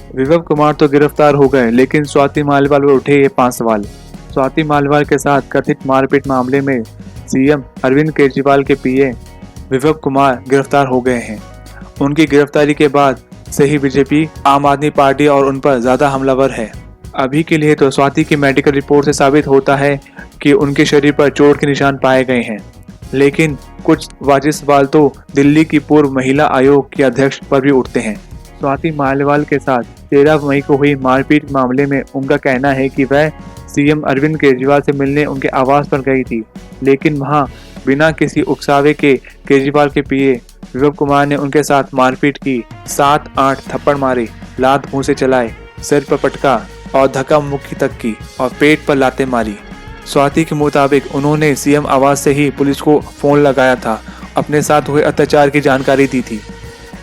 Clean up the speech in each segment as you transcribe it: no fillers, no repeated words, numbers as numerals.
विभव कुमार तो गिरफ्तार हो गए, लेकिन स्वाति मालिवाल पर उठे ये 5 सवाल। स्वाति मालिवाल के साथ कथित मारपीट मामले में सीएम अरविंद केजरीवाल के पीए विभव कुमार गिरफ्तार हो गए हैं। उनकी गिरफ्तारी के बाद से ही बीजेपी, आम आदमी पार्टी और उन पर ज्यादा हमलावर है। अभी के लिए तो स्वाति की मेडिकल रिपोर्ट से साबित होता है कि उनके शरीर पर चोट के निशान पाए गए हैं, लेकिन कुछ वाजिब सवाल तो दिल्ली की पूर्व महिला आयोग के अध्यक्ष पर भी उठते हैं। स्वाति मालिवाल के साथ 13 मई को हुई मारपीट मामले में उनका कहना है कि वह सीएम अरविंद केजरीवाल से मिलने उनके आवास पर गई थी, लेकिन वहां बिना किसी उकसावे के केजरीवाल के पीए विभव कुमार ने उनके साथ मारपीट की। 7-8 थप्पड़ मारे, लात मुंह से चलाए, सिर पर पटका और धक्का मुक्की तक की और पेट पर लातें मारी। स्वाति के मुताबिक उन्होंने सीएम आवास से ही पुलिस को फोन लगाया था, अपने साथ हुए अत्याचार की जानकारी दी थी।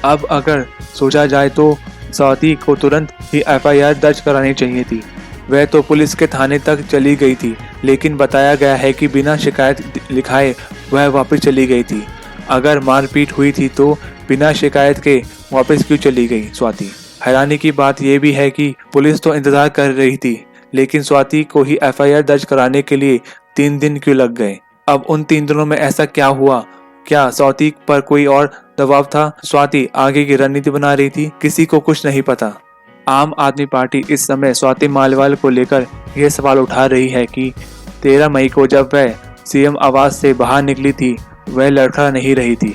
अब अगर सोचा जाए तो स्वाति को तुरंत ही एफआईआर दर्ज करानी चाहिए थी। वह तो पुलिस के थाने तक चली गई थी, लेकिन बताया गया है कि बिना शिकायत लिखाए वह वापस चली गई थी। अगर मारपीट हुई थी तो बिना शिकायत के वापस क्यों चली गई स्वाति? हैरानी की बात यह भी है कि पुलिस तो इंतजार कर रही थी, लेकिन स्वाति को ही एफआईआर दर्ज कराने के लिए 3 दिन क्यों लग गए? अब उन 3 दिनों में ऐसा क्या हुआ? क्या स्वाति पर कोई और दबाव था? स्वाति आगे की रणनीति बना रही थी? किसी को कुछ नहीं पता। आम आदमी पार्टी इस समय स्वाति मालिवाल को लेकर यह सवाल उठा रही है कि 13 मई को जब वह सीएम आवास से बाहर निकली थी, वह लड़खड़ा नहीं रही थी,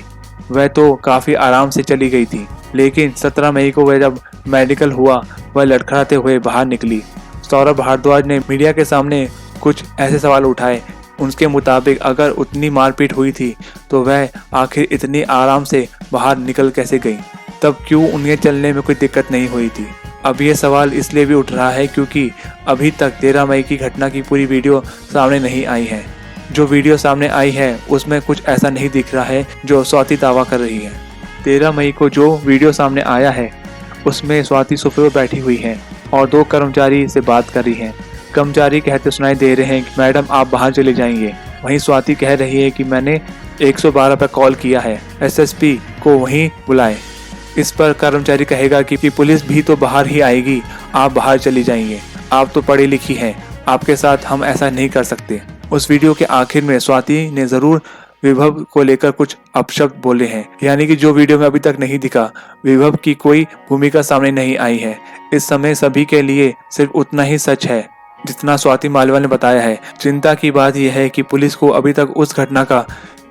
वह तो काफी आराम से चली गई थी। लेकिन 17 मई को वह जब मेडिकल हुआ, वह लड़खड़ाते हुए बाहर निकली। सौरभ भारद्वाज ने मीडिया के सामने कुछ ऐसे सवाल उठाए। उनके मुताबिक अगर उतनी मारपीट हुई थी तो वह आखिर इतनी आराम से बाहर निकल कैसे गई? तब क्यों उन्हें चलने में कोई दिक्कत नहीं हुई थी? अब ये सवाल इसलिए भी उठ रहा है क्योंकि अभी तक 13 मई की घटना की पूरी वीडियो सामने नहीं आई है। जो वीडियो सामने आई है उसमें कुछ ऐसा नहीं दिख रहा है जो स्वाति दावा कर रही है। 13 मई को जो वीडियो सामने आया है उसमें स्वाति सोफे पर बैठी हुई है और 2 कर्मचारी से बात कर रही है। कर्मचारी कहते सुनाई दे रहे हैं कि मैडम आप बाहर चले जाएंगे। वहीं स्वाति कह रही है कि मैंने 112 पर कॉल किया है, एसएसपी को वहीं बुलाएं। इस पर कर्मचारी कहेगा कि पुलिस भी तो बाहर ही आएगी, आप बाहर चली जाएंगे, आप तो पढ़ी लिखी हैं, आपके साथ हम ऐसा नहीं कर सकते। उस वीडियो के आखिर में स्वाति ने जरूर विभव को लेकर कुछ अपशब्द बोले हैं, यानी कि जो वीडियो में अभी तक नहीं दिखा। विभव की कोई भूमिका सामने नहीं आई है। इस समय सभी के लिए सिर्फ उतना ही सच है जितना स्वाति मालिवाल ने बताया है। चिंता की बात यह है कि पुलिस को अभी तक उस घटना का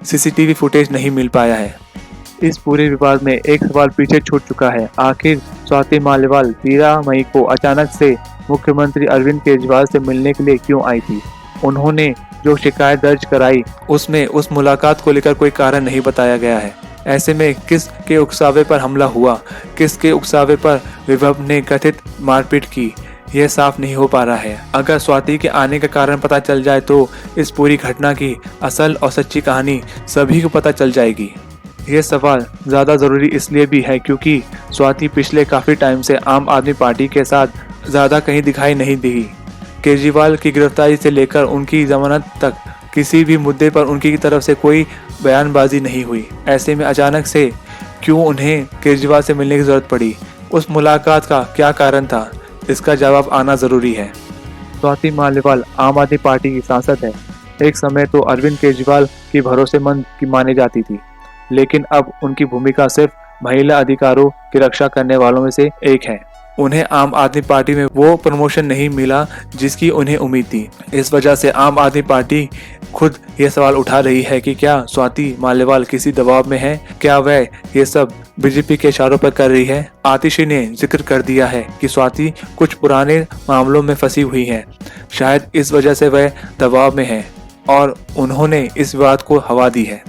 सीसीटीवी फुटेज नहीं मिल पाया है। इस पूरे विवाद में एक सवाल पीछे छूट चुका है। आखिर स्वाति मालिवाल 13 मई को अचानक से मुख्यमंत्री अरविंद केजरीवाल से मिलने के लिए क्यों आई थी? उन्होंने जो शिकायत दर्ज कराई उसमें उस मुलाकात को लेकर कोई कारण नहीं बताया गया है। ऐसे में किस के उकसावे पर हमला हुआ, किस के उकसावे पर विभव ने कथित मारपीट की, यह साफ नहीं हो पा रहा है। अगर स्वाति के आने का कारण पता चल जाए तो इस पूरी घटना की असल और सच्ची कहानी सभी को पता चल जाएगी। यह सवाल ज़्यादा ज़रूरी इसलिए भी है क्योंकि स्वाति पिछले काफ़ी टाइम से आम आदमी पार्टी के साथ ज़्यादा कहीं दिखाई नहीं दी। केजरीवाल की गिरफ्तारी से लेकर उनकी जमानत तक किसी भी मुद्दे पर उनकी तरफ से कोई बयानबाजी नहीं हुई। ऐसे में अचानक से क्यों उन्हें केजरीवाल से मिलने की ज़रूरत पड़ी? उस मुलाकात का क्या कारण था? इसका जवाब आना ज़रूरी है। स्वाति मालिवाल आम आदमी पार्टी की सांसद है। एक समय तो अरविंद केजरीवाल की भरोसेमंद की मानी जाती थी, लेकिन अब उनकी भूमिका सिर्फ महिला अधिकारों की रक्षा करने वालों में से एक है। उन्हें आम आदमी पार्टी में वो प्रमोशन नहीं मिला जिसकी उन्हें उम्मीद थी। इस वजह से आम आदमी पार्टी खुद ये सवाल उठा रही है कि क्या स्वाति मालिवाल किसी दबाव में है? क्या वह ये सब बीजेपी के इशारों पर कर रही है? आतिशी ने जिक्र कर दिया है कि स्वाति कुछ पुराने मामलों में फंसी हुई है, शायद इस वजह से वह दबाव में है और उन्होंने इस बात को हवा दी है।